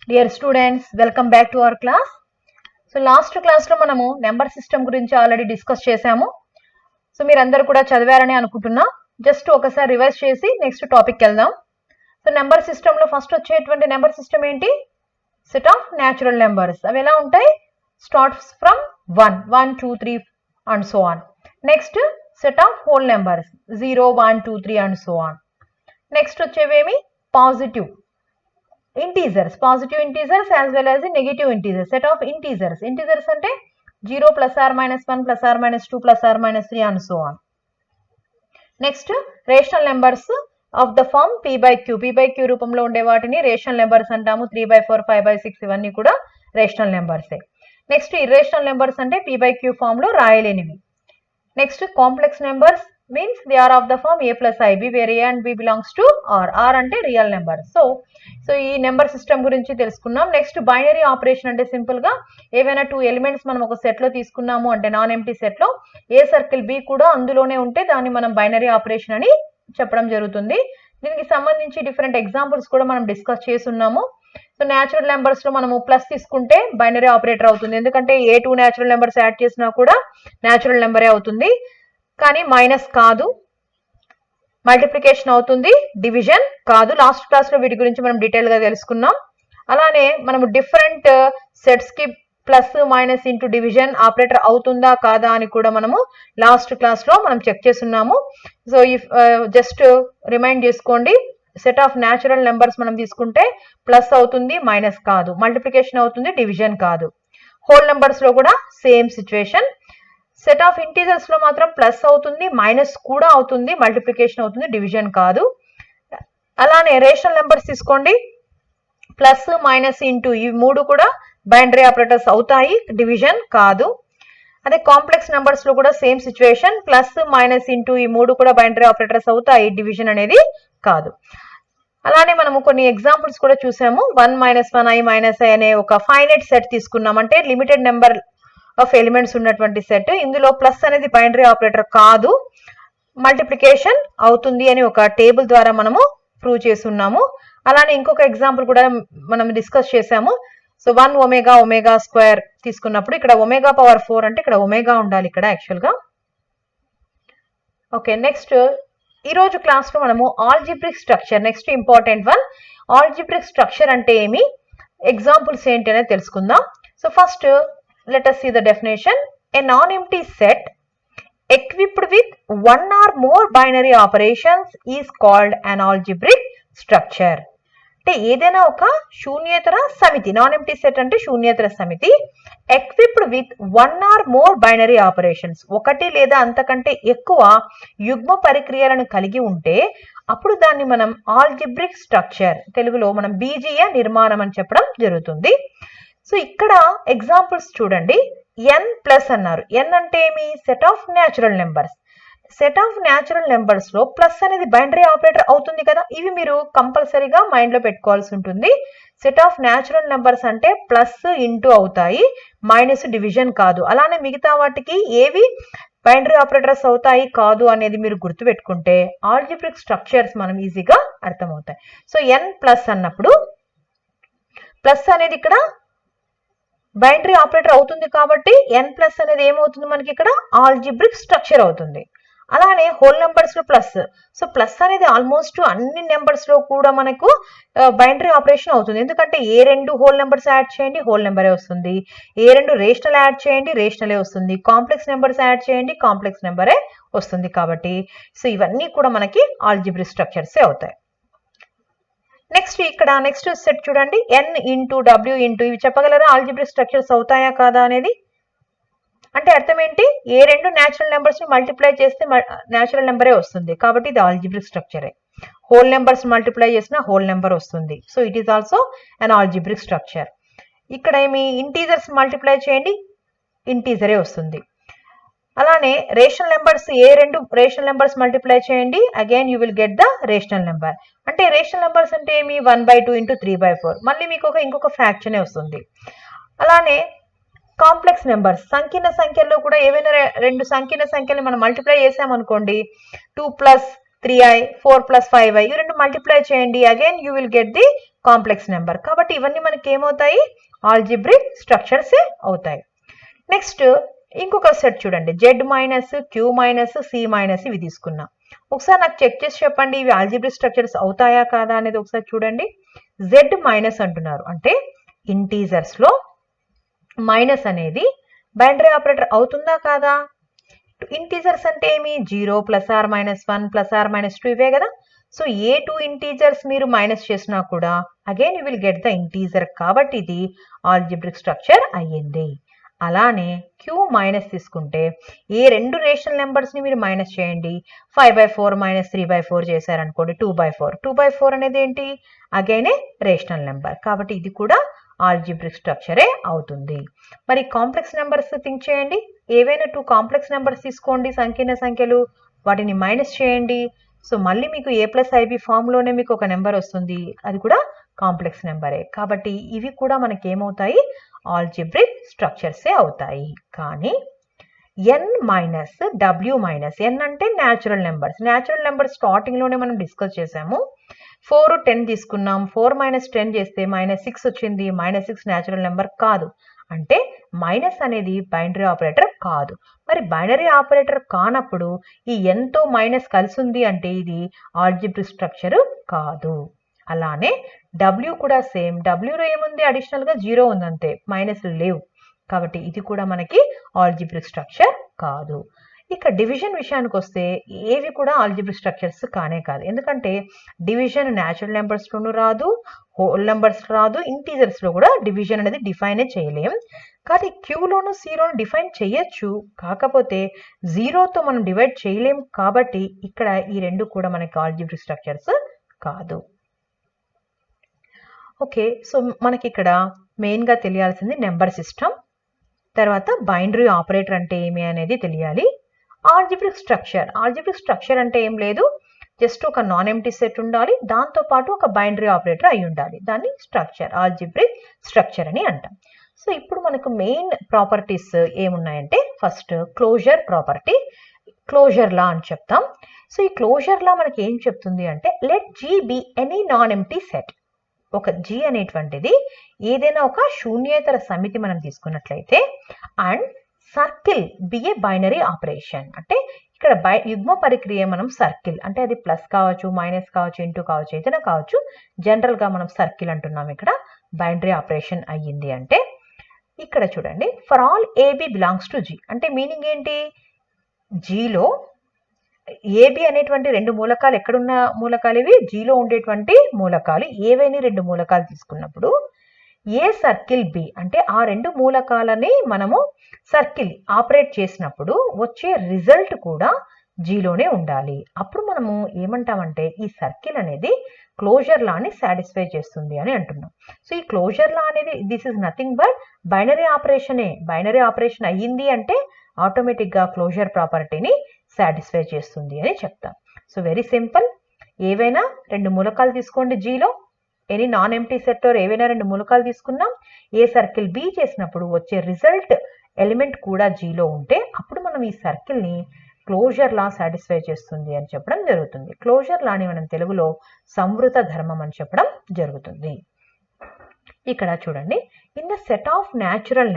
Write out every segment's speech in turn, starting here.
Dear students, welcome back to our class. So last class లో మనము number system గురించి already discuss చేసాము. So మీరందరూ కూడా చదివారని అనుకుంటున్నా. జస్ట్ ఒకసారి రివైజ్ చేసి నెక్స్ట్ టాపిక్ వెళ్దాం. సో నెంబర్ సిస్టమ్ లో ఫస్ట్ వచ్చేటువంటి నెంబర్ సిస్టమ్ ఏంటి? Set of natural numbers. అవి ఎలా ఉంటాయి? Starts from 1, 1, 2, 3 and so on. Next set of whole numbers 0, 1, 2, 3 and so on. Next వచ్చేవేమి? Positive integers, positive integers as well as the negative integers, set of integers. Integers ante 0 plus or minus 1 plus or minus 2 plus or minus 3 and so on. Next, rational numbers of the form p by q. P by q రూపంలో ఉండే వాటిని rational numbers అంటాము. 3 by 4, 5 by 6 ఇవన్నీ కూడా rational నెంబర్సే. Next irrational numbers అంటే p by q form లో రాయలేనివి. Next complex numbers means they are of the form a plus ib where a and b belongs to r అంటే real number. So ఈ number system గురించి తెలుసుకున్నాం. Next binary operation అంటే simple గా ఏవైనా 2 elements మనం ఒక సెట్ లో తీసుకున్నాము అంటే నాన్ ఎంప్టీ సెట్ లో ఏ సర్కిల్ బి కూడా అందులోనే ఉంటే దాన్ని మనం బైనరీ ఆపరేషన్ అని చెప్పడం జరుగుతుంది. దీనికి సంబంధించి డిఫరెంట్ ఎగ్జాంపుల్స్ కూడా మనం డిస్కస్ చేస్తున్నాము. సో న్యాచురల్ నెంబర్స్ లో మనము ప్లస్ తీసుకుంటే బైనరీ ఆపరేటర్ అవుతుంది, ఎందుకంటే ఏ 2 న్యాచురల్ నెంబర్స్ యాడ్ చేసినా కూడా న్యాచురల్ నెంబరే అవుతుంది. కానీ మైనస్ కాదు, మల్టిప్లికేషన్ అవుతుంది, డివిజన్ కాదు. లాస్ట్ క్లాస్ లో వీటి గురించి మనం డీటెయిల్ గా తెలుసుకున్నాం. అలానే మనము డిఫరెంట్ సెట్స్ కి plus minus into division operator అవుతుందా కాదా అని కూడా మనము లాస్ట్ క్లాస్ లో మనం చెక్ చేస్తున్నాము. సో జస్ట్ రిమైండ్ చేసుకోండి, సెట్ ఆఫ్ న్యాచురల్ నెంబర్స్ మనం తీసుకుంటే ప్లస్ అవుతుంది, మైనస్ కాదు, మల్టిప్లికేషన్ అవుతుంది, డివిజన్ కాదు. హోల్ నెంబర్స్ లో కూడా same situation. Set of integers లో మాత్రం ప్లస్ అవుతుంది, మైనస్ కూడా అవుతుంది, మల్టిప్లికేషన్ అవుతుంది, డివిజన్ కాదు. అలానే రేషనల్ నెంబర్స్ తీసుకోండి, ప్లస్ మైనస్ ఇంటూ ఈ 3 కూడా బైనరీ ఆపరేటర్స్ అవుతాయి, డివిజన్ కాదు. అదే కాంప్లెక్స్ నెంబర్స్ లో కూడా same situation, plus minus into ఈ 3 కూడా బైనరీ ఆపరేటర్స్ అవుతాయి, డివిజన్ అనేది కాదు. అలానే మనము కొన్ని ఎగ్జాంపుల్స్ కూడా చూసాము. 1 - 1 i - i అనే ఒక ఫైనైట్ సెట్ తీసుకున్నాం, అంటే లిమిటెడ్ నెంబర్ ఆఫ్ ఎలిమెంట్స్ ఉన్నటువంటి సెట్. ఇందులో ప్లస్ అనేది బైనరీ ఆపరేటర్ కాదు, మల్టిప్లికేషన్ అవుతుంది అని ఒక టేబుల్ ద్వారా మనము ప్రూవ్ చేస్తున్నాము. అలానే ఇంకొక ఎగ్జాంపుల్ కూడా మనం డిస్కస్ చేసాము. సో 1 ఒమేగా ఒమేగా స్క్వేర్ తీసుకున్నప్పుడు ఇక్కడ ఒమేగా పవర్ 4 అంటే ఇక్కడ ఒమేగా ఉండాలి ఇక్కడ యాక్చువల్ గా. ఓకే, నెక్స్ట్ ఈ రోజు క్లాస్ లో మనము algebraic structure, next important one, algebraic structure అంటే ఏమి, ఎగ్జాంపుల్స్ ఏంటి అనేది తెలుసుకుందాం. So first let us see the definition. A non-empty set equipped with one or more binary operations is called an algebraic structure. అంటే ఏదైనా ఒక శూన్యేతర సమితి, నాన్ ఎంప్టీ సెట్ అంటే శూన్యేతర సమితి, equipped with 1 or more binary operations, ఒకటి లేదా అంతకంటే ఎక్కువ యుగ్మ పరిక్రియలను కలిగి ఉంటే అప్పుడు దాన్ని మనం ఆల్జిబ్రిక్ స్ట్రక్చర్, తెలుగులో మనం బీజీయ నిర్మాణం అని చెప్పడం జరుగుతుంది. సో ఇక్కడ ఎగ్జాంపుల్స్ చూడండి. n ప్లస్ అన్నారు. n అంటే ఏమి? Set of natural numbers. Set of natural numbers లో ప్లస్ అనేది బైనరీ ఆపరేటర్ అవుతుంది కదా, ఇవి మీరు కంపల్సరీగా మైండ్ లో పెట్టుకోవాల్సి ఉంటుంది. సెట్ ఆఫ్ న్యాచురల్ నెంబర్స్ అంటే ప్లస్ ఇంటూ అవుతాయి, మైనస్ డివిజన్ కాదు. అలానే మిగతా వాటికి ఏవి బైనరీ ఆపరేటర్స్ అవుతాయి కాదు అనేది మీరు గుర్తు పెట్టుకుంటే ఆల్జిబ్రిక్ స్ట్రక్చర్స్ మనం ఈజీగా అర్థమవుతాయి. సో n ప్లస్ అన్నప్పుడు ప్లస్ అనేది ఇక్కడ బైనరీ ఆపరేటర్ అవుతుంది కాబట్టి n ప్లస్ అనేది ఏమవుతుంది మనకి ఇక్కడ? ఆల్జిబ్రిక్ స్ట్రక్చర్ అవుతుంది. అలానే హోల్ నెంబర్స్ లో ప్లస్, సో ప్లస్ అనేది ఆల్మోస్ట్ అన్ని నెంబర్స్ లో కూడా మనకు బైనరీ ఆపరేషన్ అవుతుంది, ఎందుకంటే ఏ 2 హోల్ నెంబర్స్ యాడ్ చేయండి హోల్ నెంబరే వస్తుంది, ఏ 2 రేషనల్ యాడ్ చేయండి రేషనలే వస్తుంది, కాంప్లెక్స్ నెంబర్స్ యాడ్ చేయండి కాంప్లెక్స్ నెంబరే వస్తుంది. కాబట్టి సో ఇవన్నీ కూడా మనకి ఆల్జిబ్రిక్ స్ట్రక్చర్సే అవుతాయి. నెక్స్ట్ ఇక్కడ నెక్స్ట్ సెట్ చూడండి, n ఇంటూ w ఇంటూ, ఇవి చెప్పగలరా ఆల్జిబ్రిక్ స్ట్రక్చర్స్ అవుతాయా కాదా అనేది? అంటే అర్థం ఏంటి? ఏ 2 న్యాచురల్ నెంబర్స్ ని మల్టిప్లై చేస్తే న్యాచురల్ నెంబరే వస్తుంది, కాబట్టి ఇది ఆల్జిబ్రిక్ స్ట్రక్చరే. హోల్ నెంబర్స్ మల్టిప్లై చేసిన హోల్ నెంబర్ వస్తుంది, so it is also an algebraic structure. ఇక్కడ ఏమి? ఇంటీజర్స్ మల్టిప్లై చేయండి ఇంటీజరే వస్తుంది. అలానే రేషనల్ నెంబర్స్, ఏ 2 రేషనల్ నెంబర్స్ మల్టిప్లై చేయండి, again you will get the rational number. అంటే రేషనల్ నెంబర్స్ అంటే ఏమి? 1/2 ఇంటూ 3/4, మళ్ళీ మీకు ఇంకొక ఫ్రాక్షన్ వస్తుంది. అలానే కాంప్లెక్స్ నెంబర్స్, సంకీర్ణ సంఖ్యల్లో కూడా ఏవైనా 2 సంకీర్ణ సంఖ్యలు మనం మల్టిప్లై చేసామనుకోండి, 2 + 3i 4 + 5i, ఈ 2 మల్టిప్లై చేయండి, again you will get the complex number. కాబట్టి ఇవన్నీ మనకి ఏమవుతాయి, ఆల్జిబ్రిక్ స్ట్రక్చర్స్ అవుతాయి. నెక్స్ట్ ఇంకొక సెట్ చూడండి, Z minus, Q minus, C minus ఇవి తీసుకున్నాం. ఒకసారి నాకు చెక్ చేసి చెప్పండి ఇవి ఆల్జిబ్రిక్ స్ట్రక్చర్స్ అవుతాయా కాదా అనేది ఒకసారి చూడండి. జెడ్ మైనస్ అంటున్నారు అంటే ఇంటీజర్స్ లో మైనస్ అనేది బైనరీ ఆపరేటర్ అవుతుందా కాదా? ఇంటీజర్స్ అంటే ఏమి, 0 +r - 1 +r - 2 ఇవే కదా. సో ఏ 2 ఇంటీజర్స్ మీరు మైనస్ చేసినా కూడా again you will get the integer, కాబట్టి ఇది ఆల్జిబ్రిక్ స్ట్రక్చర్ అయ్యింది. అలానే క్యూ మైనస్ తీసుకుంటే ఏ 2 రేషనల్ నెంబర్స్ ని మీరు మైనస్ చేయండి, 5/4 - 3/4 చేశారనుకోండి 2/4. 2/4 అనేది ఏంటి, అగైన్ ఏ రేషనల్ నెంబర్, కాబట్టి ఇది కూడా ఆల్జిబ్రిక్ స్ట్రక్చరే అవుతుంది. మరి కాంప్లెక్స్ నెంబర్స్ థింక్ చేయండి, ఏవైనా 2 కాంప్లెక్స్ నెంబర్స్ తీసుకోండి, సంకీర్ణ సంఖ్యలు, వాటిని మైనస్ చేయండి. సో మళ్ళీ మీకు A+IB ఫామ్లోనే మీకు ఒక నెంబర్ వస్తుంది, అది కూడా కాంప్లెక్స్ నెంబరే. కాబట్టి ఇవి కూడా మనకి ఏమవుతాయి, ఆల్జిబ్రిక్ స్ట్రక్చర్సే అవుతాయి. కానీ n minus w minus, n అంటే natural numbers. Natural numbers starting లోనే మనం డిస్కస్ చేసాము. 4 10 తీసుకున్నాం, 4 - 10 చేస్తే -6 వచ్చింది. -6 న్యాచురల్ నెంబర్ కాదు, అంటే మైనస్ అనేది బైనరీ ఆపరేటర్ కాదు. మరి బైనరీ ఆపరేటర్ కానప్పుడు ఈ n తో మైనస్ కలిసి ఉంది అంటే ఇది ఆల్జిబ్రిక్ స్ట్రక్చర్ కాదు. అలానే w కూడా సేమ్, w లో ఏముంది, అడిషనల్ గా 0 ఉంది అంతే, మైనస్ లేవు, కాబట్టి ఇది కూడా మనకి ఆల్జిబ్రిక్ స్ట్రక్చర్ కాదు. ఇక డివిజన్ విషయానికి వస్తే ఏవి కూడా ఆల్జిబ్రిక్ స్ట్రక్చర్స్ కానే కాదు, ఎందుకంటే డివిజన్ న్యాచురల్ నెంబర్స్ లోనూ రాదు, హోల్ నెంబర్స్ రాదు, ఇంటీజర్స్ లో కూడా డివిజన్ అనేది డిఫైన్ చేయలేం. కానీ క్యూలోను సిలోను డిఫైన్ చేయొచ్చు, కాకపోతే 0తో మనం డివైడ్ చేయలేం, కాబట్టి ఇక్కడ ఈ రెండు కూడా మనకి ఆల్జిబ్రిక్ స్ట్రక్చర్స్ కాదు. ఓకే, సో మనకి ఇక్కడ మెయిన్ గా తెలియాల్సింది నెంబర్ సిస్టమ్, తర్వాత బైనరీ ఆపరేటర్ అంటే ఏమి అనేది తెలియాలి. ఆల్జిబ్రిక్ స్ట్రక్చర్ అంటే ఏం లేదు, జస్ట్ ఒక నాన్ ఎంప్టీ సెట్ ఉండాలి, దాంతో పాటు ఒక బైనరీ ఆపరేటర్ అయి ఉండాలి, దాన్ని స్ట్రక్చర్, ఆల్జిబ్రిక్ స్ట్రక్చర్ అని అంటాం. సో ఇప్పుడు మనకు మెయిన్ ప్రాపర్టీస్ ఏమున్నాయంటే, first closure property, closure law అని చెప్తాం. సో ఈ క్లోజర్ లా మనకి ఏం చెప్తుంది అంటే, let G be any non empty set. ఒక G అనేటువంటిది ఏదైనా ఒక శూన్యేతర సమితి మనం తీసుకున్నట్లయితే, and circle be a binary operation, అంటే ఇక్కడ యుగ్మ పరిక్రియ మనం సర్కిల్ అంటే అది ప్లస్ కావచ్చు, మైనస్ కావచ్చు, ఇంటూ కావచ్చు, ఏదైనా కావచ్చు, జనరల్ గా మనం సర్కిల్ అంటున్నాం. ఇక్కడ బైనరీ ఆపరేషన్ అయ్యింది అంటే, ఇక్కడ చూడండి, for all AB belongs to G అంటే మీనింగ్ ఏంటి, Gలో ఏబి అనేటువంటి 2 మూలకాలు, ఎక్కడున్న మూలకాలు ఇవి, Gలో ఉండేటువంటి మూలకాలు, ఏవైనా 2 మూలకాలు తీసుకున్నప్పుడు ఏ సర్కిల్ బి అంటే ఆ 2 మూలకాలని మనము సర్కిల్ ఆపరేట్ చేసినప్పుడు వచ్చే రిజల్ట్ కూడా Gలోనే ఉండాలి. అప్పుడు మనము ఏమంటామంటే ఈ సర్కిల్ అనేది క్లోజర్ లాని సాటిస్ఫై చేస్తుంది అని అంటున్నాం. సో ఈ క్లోజర్ లా అనేది this is nothing but binary ఆపరేషనే. బైనరీ ఆపరేషన్ అయ్యింది అంటే ఆటోమేటిక్ గా క్లోజర్ ప్రాపర్టీని సాటిస్ఫై చేస్తుంది అని చెప్తాం. సో వెరీ సింపుల్, ఏవైనా 2 మూలకాలు తీసుకోండి Gలో, ఎనీ నాన్ ఎంప్టీ సెట్ ఏవైనా 2 మూలకాలు తీసుకున్నాం, ఏ సర్కిల్ బి చేసినప్పుడు వచ్చే రిజల్ట్ ఎలిమెంట్ కూడా Gలో ఉంటే అప్పుడు మనం ఈ సర్కిల్ ని క్లోజర్ లా సాటిస్ఫై చేస్తుంది అని చెప్పడం జరుగుతుంది. క్లోజర్ లాని మనం తెలుగులో సంవృత ధర్మం అని చెప్పడం జరుగుతుంది. ఇక్కడ చూడండి, in the set of natural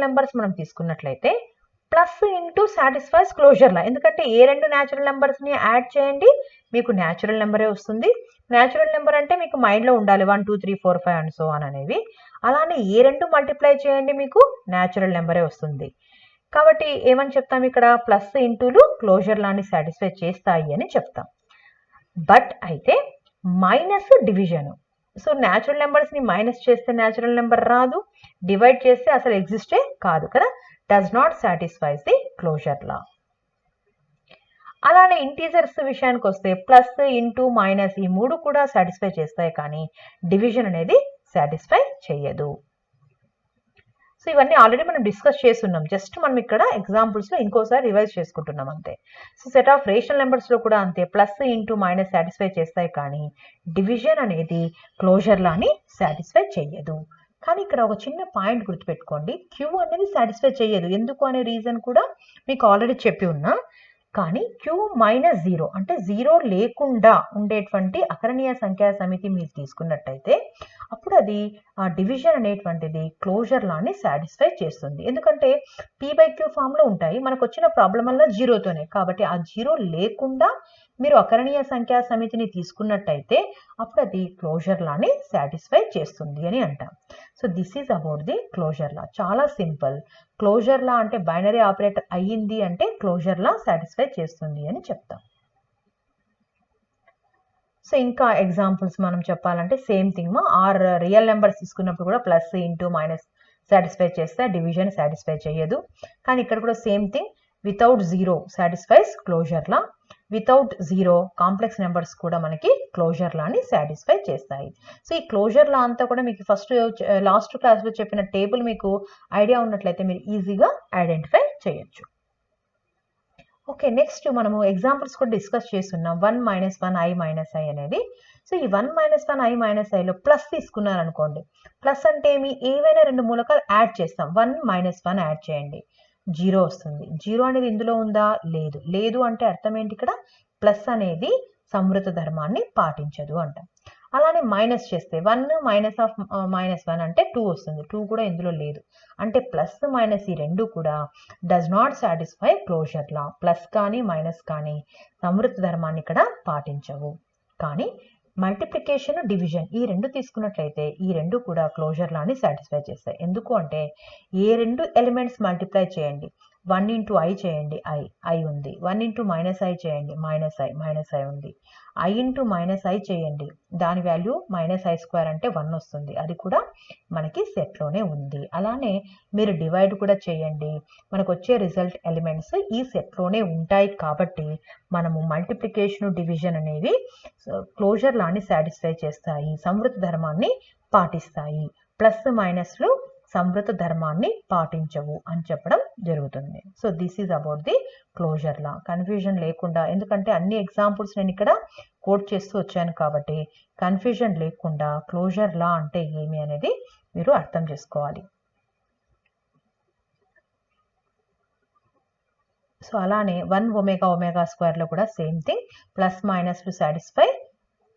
numbers మనం తీసుకున్నట్లయితే plus into satisfies closure law, ఎందుకంటే ఏ 2 న్యాచురల్ నెంబర్స్ ని యాడ్ చేయండి మీకు న్యాచురల్ నెంబరే వస్తుంది. న్యాచురల్ నెంబర్ అంటే మీకు మైండ్ లో ఉండాలి 1 2 3 4 5 అండ్ సో ఆన్ అనేవి. అలానే ఏ 2 మల్టిప్లై చేయండి మీకు న్యాచురల్ నెంబరే వస్తుంది. కాబట్టి ఏమని చెప్తాం ఇక్కడ, ప్లస్ ఇంటూలు క్లోజర్ లాని సాటిస్ఫై చేస్తాయి అని చెప్తాం. బట్ అయితే minus division, so natural numbers ని మైనస్ చేస్తే న్యాచురల్ నెంబర్ రాదు, డివైడ్ చేస్తే అసలు ఎగ్జిస్టే కాదు కదా, does not satisfies the closure law. అలానే ఇంటీజర్స్ విషయానికి వస్తే ప్లస్ ఇంటూ మైనస్ ఈ 3 కూడా సాటిస్ఫై చేస్తాయి, కానీ డివిజన్ అనేది సాటిస్ఫై చేయదు. సో ఇవన్నీ ఆల్రెడీ మనం డిస్కస్ చేస్తున్నాం, జస్ట్ మనం ఇక్కడ ఎగ్జాంపుల్స్ లో ఇంకోసారి రివైజ్ చేసుకుంటున్నాం అంతే. So set of rational numbers లో కూడా అంతే, ప్లస్ ఇంటూ మైనస్ సాటిస్ఫై చేస్తాయి, కానీ డివిజన్ అనేది క్లోజర్ లాని సాటిస్ఫై చేయదు. కానీ ఇక్కడ ఒక చిన్న పాయింట్ గుర్తుపెట్టుకోండి, క్యూ అనేది సాటిస్ఫై చేయదు. ఎందుకు అనే రీజన్ కూడా మీకు ఆల్రెడీ చెప్పి ఉన్నా. కానీ q మైనస్ 0 అంటే 0 లేకుండా ఉండేటువంటి అకరణీయ సంఖ్యా సమితి మీరు తీసుకున్నట్టయితే అప్పుడు అది ఆ డివిజన్ అనేటువంటిది క్లోజర్ లాని సాటిస్ఫై చేస్తుంది. ఎందుకంటే p/q ఫామ్ లో ఉంటాయి, మనకు వచ్చిన ప్రాబ్లం వల్ల 0తోనే, కాబట్టి ఆ 0 లేకుండా మీరు అకరణీయ సంఖ్యా సమితిని తీసుకున్నట్టయితే అప్పుడు అది క్లోజర్ లాని సాటిస్ఫై చేస్తుంది అని అంటాం. So this is about the closure law. చాలా సింపుల్. క్లోజర్ లా అంటే బైనరీ ఆపరేటర్ అయ్యింది అంటే క్లోజర్ లా సాటిస్ఫై చేస్తుంది అని చెప్తాం. సో ఇంకా ఎగ్జాంపుల్స్ మనం చెప్పాలంటే same thing or real numbers తీసుకున్నప్పుడు కూడా ప్లస్ ఇంటూ మైనస్ సాటిస్ఫై చేస్తే డివిజన్ సాటిస్ఫై చేయదు. కానీ ఇక్కడ కూడా same thing, without 0 satisfies closure law, without 0 complex numbers కూడా మనకి క్లోజర్ లాని సాటిస్ఫై చేస్తాయి. సో ఈ క్లోజర్ లా అంతా కూడా మీకు ఫస్ట్ లాస్ట్ క్లాస్లో చెప్పిన టేబుల్ మీకు ఐడియా ఉన్నట్లయితే మీరు ఈజీగా ఐడెంటిఫై చేయొచ్చు. ఓకే, నెక్స్ట్ మనము ఎగ్జాంపుల్స్ కూడా డిస్కస్ చేస్తున్నాం. 1 - 1 i - i అనేది. సో ఈ 1 - 1 i - iలో ప్లస్ తీసుకున్నారనుకోండి, ప్లస్ అంటే ఏవైనా రెండు మూలకాలు యాడ్ చేస్తాం. 1 - 1 యాడ్ చేయండి, 0 వస్తుంది. 0 అనేది ఇందులో ఉందా? లేదు. లేదు అంటే అర్థం ఏంటి? ఇక్కడ ప్లస్ అనేది సంవృత ధర్మాన్ని పాటించదు అంట. అలానే మైనస్ చేస్తే 1 - -1 అంటే 2 వస్తుంది. 2 కూడా ఇందులో లేదు. అంటే ప్లస్ మైనస్ ఈ రెండు కూడా does not satisfy closure law. Plus కానీ మైనస్ కానీ సంవృత ధర్మాన్ని ఇక్కడ పాటించవు. కానీ మల్టిప్లికేషన్, డివిజన్ ఈ రెండు తీసుకున్నట్లయితే ఈ రెండు కూడా క్లోజర్ లాని సాటిస్ఫై చేస్తాయి. ఎందుకు అంటే ఏ రెండు ఎలిమెంట్స్ మల్టిప్లై చేయండి, 1 ఇంటూ i చేయండి, i ఉంది. 1 ఇంటూ -i చేయండి, -i ఉంది. i ఇంటూ -i చేయండి, దాని వాల్యూ -i² అంటే 1 వస్తుంది. అది కూడా మనకి సెట్లోనే ఉంది. అలానే మీరు డివైడ్ కూడా చేయండి, మనకు వచ్చే రిజల్ట్ ఎలిమెంట్స్ ఈ సెట్లోనే ఉంటాయి. కాబట్టి మనము మల్టిప్లికేషన్, డివిజన్ అనేవి క్లోజర్ లాని సాటిస్ఫై చేస్తాయి, సంవృత ధర్మాన్ని పాటిస్తాయి. ప్లస్ మైనస్లు సంవృత ధర్మాన్ని పాటించవు అని చెప్పడం జరుగుతుంది. So this is about the closure law. Confusion లేకుండా, ఎందుకంటే అన్ని ఎగ్జాంపుల్స్ నేను ఇక్కడ కోట్ చేస్తూ వచ్చాను కాబట్టి కన్ఫ్యూజన్ లేకుండా క్లోజర్ లా అంటే ఏమి అనేది మీరు అర్థం చేసుకోవాలి. సో అలానే 1 ω² లో కూడా సేమ్ థింగ్, ప్లస్ మైనస్లు సాటిస్ఫై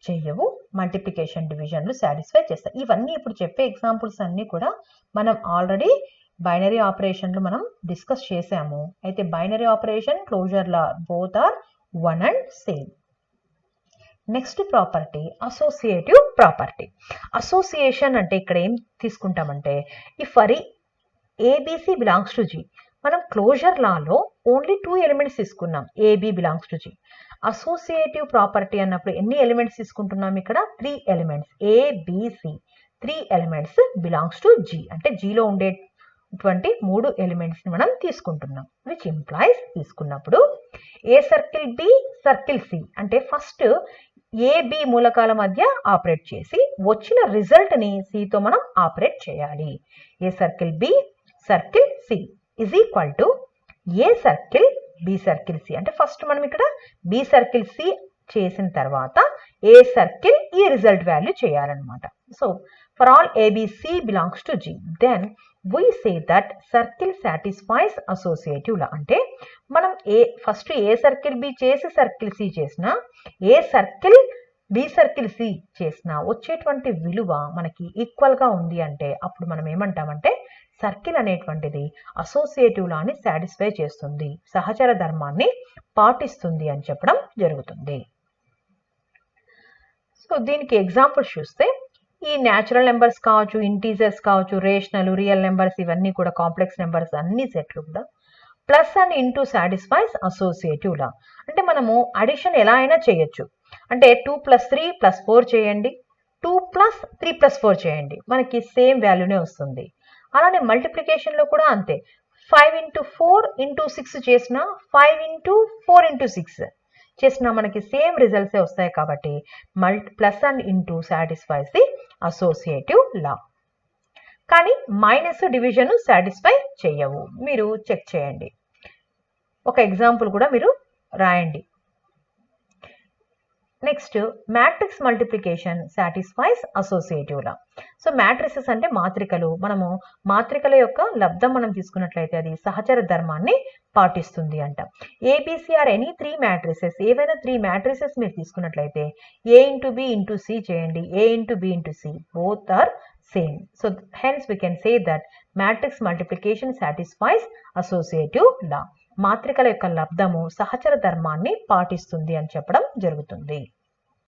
చేయవు, మల్టిప్లికేషన్, డివిజన్లు సాటిస్ఫై చేస్తాయి. ఇవన్నీ ఇప్పుడు చెప్పే ఎగ్జాంపుల్స్ అన్నీ కూడా మనం ఆల్రెడీ బైనరీ ఆపరేషన్లు మనం డిస్కస్ చేసాము. అయితే binary operation, closure law both are one and same. Next property associative property. Association అంటే ఇక్కడ ఏం తీసుకుంటామంటే, if for ABC belongs to G, మనం క్లోజర్ లాలో ఓన్లీ 2 ఎలిమెంట్స్ తీసుకున్నాం, AB belongs to G. Associative property అన్నప్పుడు ఎన్ని ఎలిమెంట్స్ తీసుకుంటున్నాం? ఇక్కడ 3 elements, ABC 3 elements belongs to G, అంటే Gలో ఉండేటువంటి 3 ఎలిమెంట్స్ ని మనం తీసుకుంటున్నాం. విచ్ ఇంప్లాయిస్ తీసుకున్నప్పుడు ఏ సర్కిల్ B, సర్కిల్ C అంటే ఫస్ట్ AB మూలకాల మధ్య ఆపరేట్ చేసి వచ్చిన రిజల్ట్ ని C తో మనం ఆపరేట్ చేయాలి. A circle B, circle C is equal to A circle B circle C. అంటే ఫస్ట్ మనం ఇక్కడ B సర్కిల్ C చేసిన తర్వాత ఏ సర్కిల్ ఈ రిజల్ట్ వాల్యూ చేయాలన్నమాట. So for all ABC belongs to G, then we say that circle satisfies associative law. అంటే మనం ఫస్ట్ ఏ సర్కిల్ B చేసి సర్కిల్ C చేసినా, A circle B circle C చేసినా వచ్చేటువంటి విలువ మనకి ఈక్వల్ గా ఉంది అంటే అప్పుడు మనం ఏమంటామంటే సర్కిల్ అనేటువంటిది అసోసియేటివ్ లాని సాటిస్ఫై చేస్తుంది, సహచర ధర్మాన్ని పాటిస్తుంది అని చెప్పడం జరుగుతుంది. సో దీనికి ఎగ్జాంపుల్స్ చూస్తే ఈ న్యాచురల్ నెంబర్స్ కావచ్చు, ఇంటీజర్స్ కావచ్చు, రేషనల్, రియల్ నెంబర్స్ ఇవన్నీ కూడా కాంప్లెక్స్ నెంబర్స్ అన్ని సెట్లు కూడా plus and into satisfies associative లా. అంటే మనము అడిషన్ ఎలా అయినా చేయొచ్చు. అంటే 2 + 3 + 4 చేయండి, 2 + 3 + 4 చేయండి, మనకి సేమ్ వాల్యూనే వస్తుంది. అలానే మల్టిప్లికేషన్ లో కూడా అంతే, 5 × 4 × 6 చేసిన, 5 × 4 × 6 చేసిన మనకి సేమ్ రిజల్ట్సే వస్తాయి. కాబట్టి plus and into satisfies the associative లా. కానీ మైనస్, డివిజన్ సాటిస్ఫై చేయవు. మీరు చెక్ చేయండి, ఒక ఎగ్జాంపుల్ కూడా మీరు రాయండి. Next matrix multiplication satisfies associative లా. సో మ్యాట్రిసెస్ అంటే మాత్రికలు. మనము మాత్రికల యొక్క లబ్ధం మనం తీసుకున్నట్లయితే అది సహచర ధర్మాన్ని పాటిస్తుంది అంట. ఏబిసి ఆర్ ఎనీ 3 మ్యాట్రిసెస్, ఏవైనా 3 మ్యాట్రిసెస్ మీరు తీసుకున్నట్లయితే A into B into C చేయండి, A into B into C both are same. So hence we can say that matrix multiplication satisfies associative law. మాత్రికల యొక్క లబ్ధము సహచర ధర్మాన్ని పాటిస్తుంది అని చెప్పడం జరుగుతుంది.